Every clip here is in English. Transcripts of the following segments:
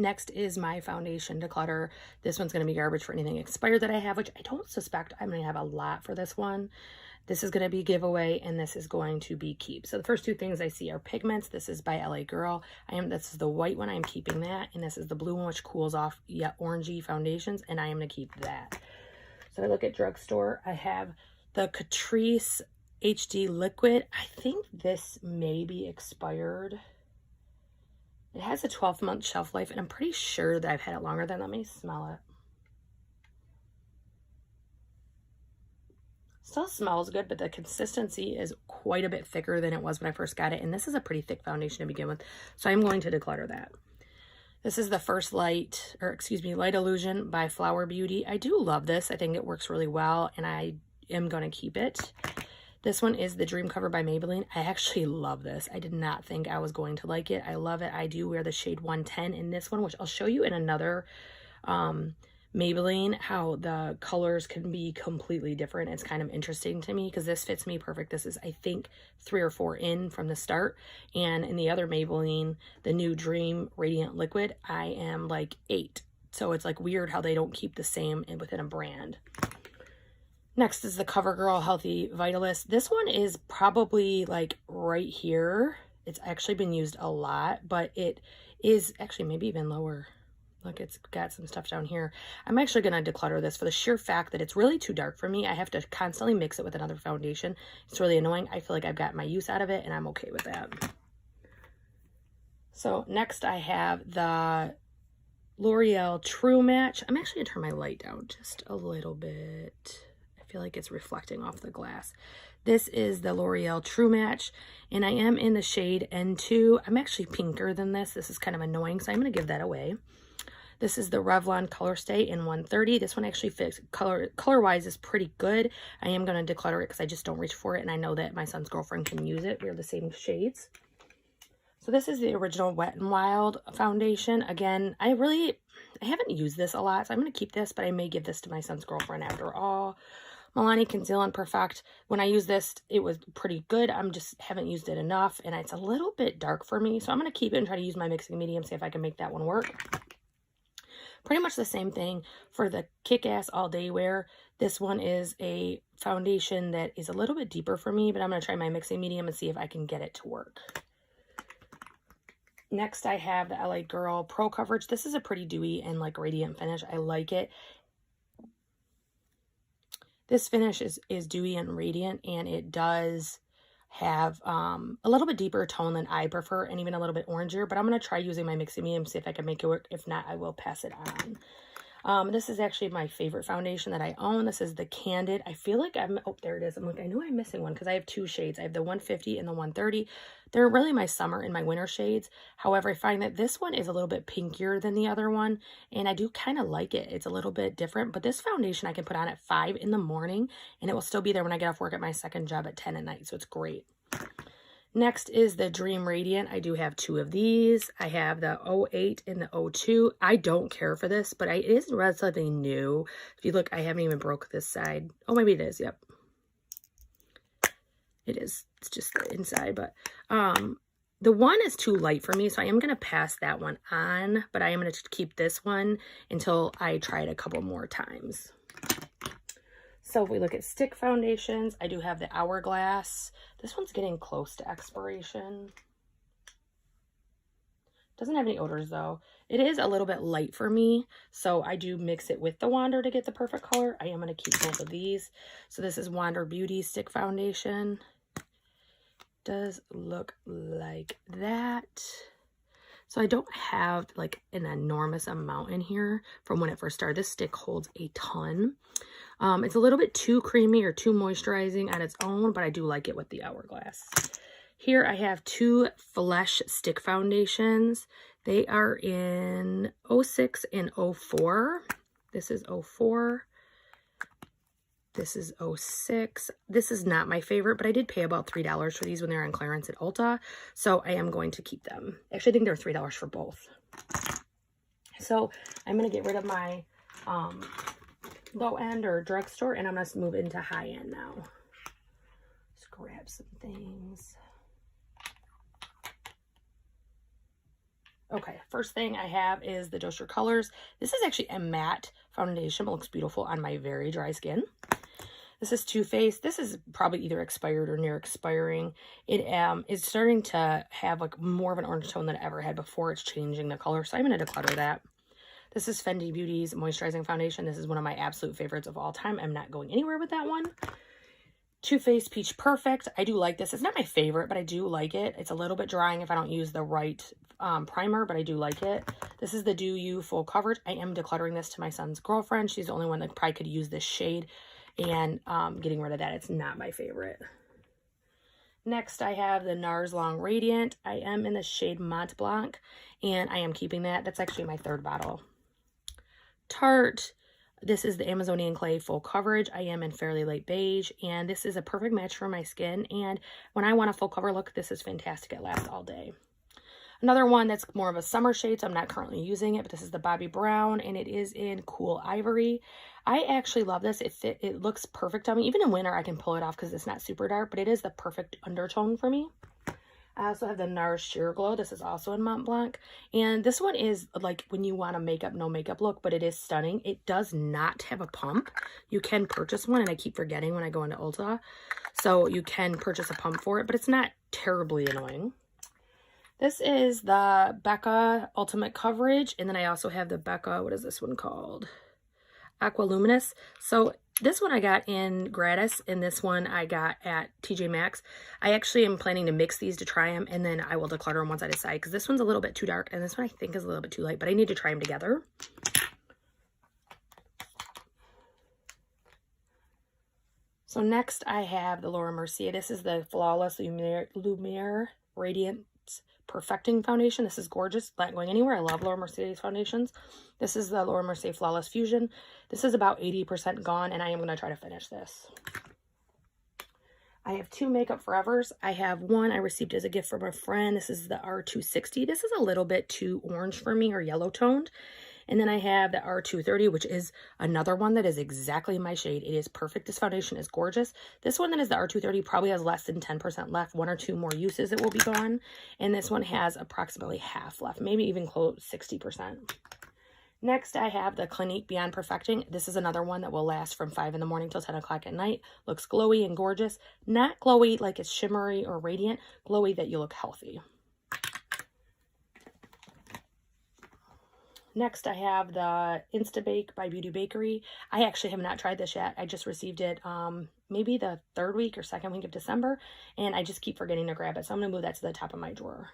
Next is my foundation Declutter. This one's going to be garbage for anything expired that I have, which I don't suspect I'm going to have a lot for this one. This is going to be giveaway, and this is going to be keep. So the first two things I see are pigments. This is by LA Girl. This is the white one. I'm keeping that. And this is the blue one, which cools off yet orangey foundations, and I am going to keep that. So I look at drugstore. I have the Catrice HD Liquid. I think this may be expired. It has a 12-month shelf life, and I'm pretty sure that I've had it longer than that. Let me smell it. Still smells good, but the consistency is quite a bit thicker than it was when I first got it, and this is a pretty thick foundation to begin with, so I'm going to declutter that. This is the First Light, or excuse me, Light Illusion by Flower Beauty. I do love this. I think it works really well, and I am going to keep it. This one is the Dream Cover by Maybelline. I actually love this. I did not think I was going to like it. I love it. I do wear the shade 110 in this one, which I'll show you in another Maybelline, how the colors can be completely different. It's kind of interesting to me because this fits me perfect. This is, I think, 3 or 4 in from the start. And in the other Maybelline, the new Dream Radiant Liquid, I am like 8. So it's like weird how they don't keep the same within a brand. Next is the CoverGirl Healthy Vitalist. This one is probably like right here. It's actually been used a lot, but it is actually maybe even lower. Look, it's got some stuff down here. I'm actually going to declutter this for the sheer fact that it's really too dark for me. I have to constantly mix it with another foundation. It's really annoying. I feel like I've got my use out of it, and I'm okay with that. So next I have the L'Oreal True Match. I'm actually going to turn my light down just a little bit. I feel like it's reflecting off the glass. This is the L'Oreal True Match, and I am in the shade N2. I'm actually pinker than this. This is kind of annoying, so I'm going to give that away. This is the Revlon Color Stay in 130. This one actually fits color-wise is pretty good. I am going to declutter it because I just don't reach for it, and I know that my son's girlfriend can use it. We're the same shades. So this is the original Wet n Wild foundation. Again, I haven't used this a lot, so I'm going to keep this, but I may give this to my son's girlfriend after all. Milani Conceal and Perfect. When I used this, it was pretty good. Just haven't used it enough, and it's a little bit dark for me, so I'm going to keep it and try to use my mixing medium, see if I can make that one work. Pretty much the same thing for the Kick-Ass All Day Wear. This one is a foundation that is a little bit deeper for me, but I'm going to try my mixing medium and see if I can get it to work. Next, I have the LA Girl Pro Coverage. This is a pretty dewy and like radiant finish. I like it. This finish is dewy and radiant, and it does have a little bit deeper tone than I prefer, and even a little bit orangier, but I'm going to try using my mixing medium, see if I can make it work. If not, I will pass it on. This is actually my favorite foundation that I own. This is the Candid. I feel like oh, there it is. I'm like, I know I'm missing one because I have 2 shades. I have the 150 and the 130. They're really my summer and my winter shades. However, I find that this one is a little bit pinkier than the other one, and I do kind of like it. It's a little bit different, but this foundation I can put on at 5 in the morning, and it will still be there when I get off work at my second job at 10 at night, so it's great. Next is the Dream Radiant. I do have 2 of these. I have the 08 and the 02. I don't care for this, but it is relatively new. If you look, I haven't even broke this side. Oh, maybe it is. Yep. It is. It's just the inside, but the one is too light for me, so I am going to pass that one on, but I am going to keep this one until I try it a couple more times. So if we look at stick foundations, I do have the Hourglass. This one's getting close to expiration. Doesn't have any odors though. It is a little bit light for me, so I do mix it with the Wander to get the perfect color. I am going to keep both of these. So this is Wander Beauty Stick Foundation. Does look like that. So I don't have like an enormous amount in here from when it first started. This stick holds a ton. It's a little bit too creamy or too moisturizing on its own, but I do like it with the Hourglass. Here I have 2 Flesh Stick Foundations. They are in 06 and 04. This is 04. This is 06. This is not my favorite, but I did pay about $3 for these when they're on clearance at Ulta, so I am going to keep them. Actually, I think they're $3 for both. So I'm going to get rid of my low end or drugstore, and I'm going to move into high end now. Just grab some things. Okay, first thing I have is the Dose Your Colors. This is actually a matte foundation, but looks beautiful on my very dry skin. This is Too Faced. This is probably either expired or near expiring. It is starting to have like more of an orange tone than it ever had before. It's changing the color, so I'm going to declutter that. This is Fenty Beauty's Moisturizing Foundation. This is one of my absolute favorites of all time. I'm not going anywhere with that one. Too Faced Peach Perfect. I do like this. It's not my favorite, but I do like it. It's a little bit drying if I don't use the right primer, but I do like it. This is the Do You Full Coverage. I am decluttering this to my son's girlfriend. She's the only one that probably could use this shade, and getting rid of that. It's not my favorite. Next, I have the NARS Long Radiant. I am in the shade Mont Blanc, and I am keeping that. That's actually my third bottle. Tarte. This is the Amazonian Clay Full Coverage. I am in Fairly Light Beige, and this is a perfect match for my skin. And when I want a full cover look, this is fantastic. It lasts all day. Another one that's more of a summer shade, so I'm not currently using it, but this is the Bobbi Brown, and it is in Cool Ivory. I actually love this. It looks perfect on me. Even in winter, I can pull it off because it's not super dark, but it is the perfect undertone for me. I also have the NARS Sheer Glow. This is also in Mont Blanc. And this one is like when you want a makeup, no makeup look, but it is stunning. It does not have a pump. You can purchase one, and I keep forgetting when I go into Ulta. So you can purchase a pump for it, but it's not terribly annoying. This is the Becca Ultimate Coverage. And then I also have the Becca, what is this one called? Aqua Luminous. So this one I got in gratis, and this one I got at TJ Maxx. I actually am planning to mix these to try them, and then I will declutter them once I decide, because this one's a little bit too dark, and this one I think is a little bit too light, but I need to try them together. So next I have the Laura Mercier. This is the Flawless Lumiere Radiant Perfecting Foundation. This is gorgeous. Not going anywhere. I love Laura Mercier's foundations. This is the Laura Mercier Flawless Fusion. This is about 80% gone, and I am going to try to finish this. I have two Makeup Forevers. I have one I received as a gift from a friend. This is the R260. This is a little bit too orange for me, or yellow toned. And then I have the R230, which is another one that is exactly my shade. It is perfect. This foundation is gorgeous. This one that is the R230 probably has less than 10% left. One or two more uses it will be gone. And this one has approximately half left, maybe even close 60%. Next, I have the Clinique Beyond Perfecting. This is another one that will last from 5 in the morning till 10 o'clock at night. Looks glowy and gorgeous. Not glowy like it's shimmery or radiant. Glowy that you look healthy. Next, I have the Instabake by Beauty Bakery. I actually have not tried this yet. I just received it maybe the third week or second week of December, and I just keep forgetting to grab it. So I'm going to move that to the top of my drawer.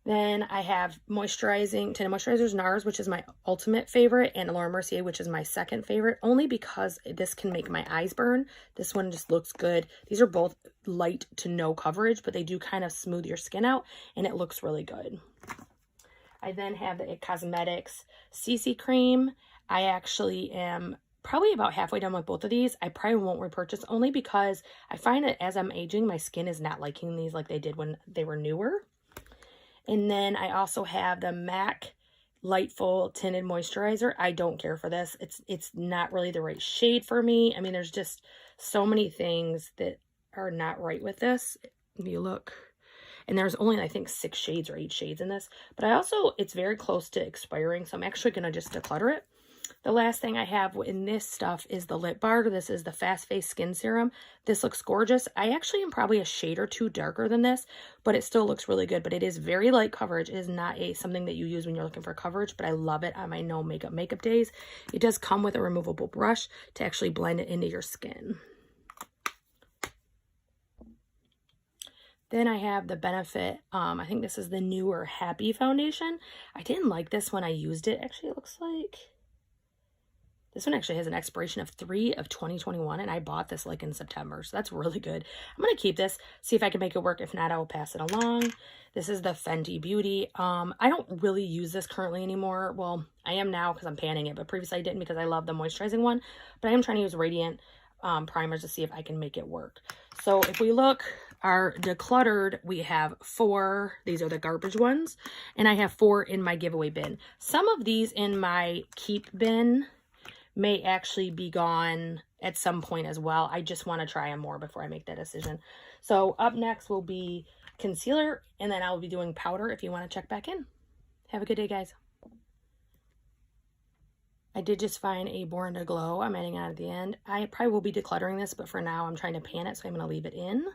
Then I have Moisturizing Tinted Moisturizers NARS, which is my ultimate favorite, and Laura Mercier, which is my second favorite, only because this can make my eyes burn. This one just looks good. These are both light to no coverage, but they do kind of smooth your skin out, and it looks really good. I then have the It Cosmetics CC Cream. I actually am probably about halfway done with both of these. I probably won't repurchase, only because I find that as I'm aging, my skin is not liking these like they did when they were newer. And then I also have the MAC Lightful Tinted Moisturizer. I don't care for this. It's not really the right shade for me. I mean, there's just so many things that are not right with this. If you look... And there's only, I think, 6 shades or 8 shades in this. But I also, it's very close to expiring, so I'm actually going to just declutter it. The last thing I have in this stuff is the Lip Bar. This is the Fast Face Skin Serum. This looks gorgeous. I actually am probably a shade or two darker than this, but it still looks really good. But it is very light coverage. It is not something that you use when you're looking for coverage, but I love it on my no makeup days. It does come with a removable brush to actually blend it into your skin. Then I have the Benefit, I think this is the newer Happy Foundation. I didn't like this when I used it. Actually, it looks like... This one actually has an expiration of 3/2021, and I bought this like in September, so that's really good. I'm going to keep this, see if I can make it work. If not, I will pass it along. This is the Fenty Beauty. I don't really use this currently anymore. Well, I am now because I'm panning it, but previously I didn't because I love the moisturizing one. But I am trying to use Radiant primers to see if I can make it work. So if we look, our decluttered, we have 4. These are the garbage ones, and I have 4 in my giveaway bin. Some of these in my keep bin may actually be gone at some point as well. I just want to try them more before I make that decision. So up next will be concealer, and then I will be doing powder if you want to check back in. Have a good day, guys. I did just find a Born to Glow. I'm adding on at the end. I probably will be decluttering this, but for now I'm trying to pan it, so I'm going to leave it in.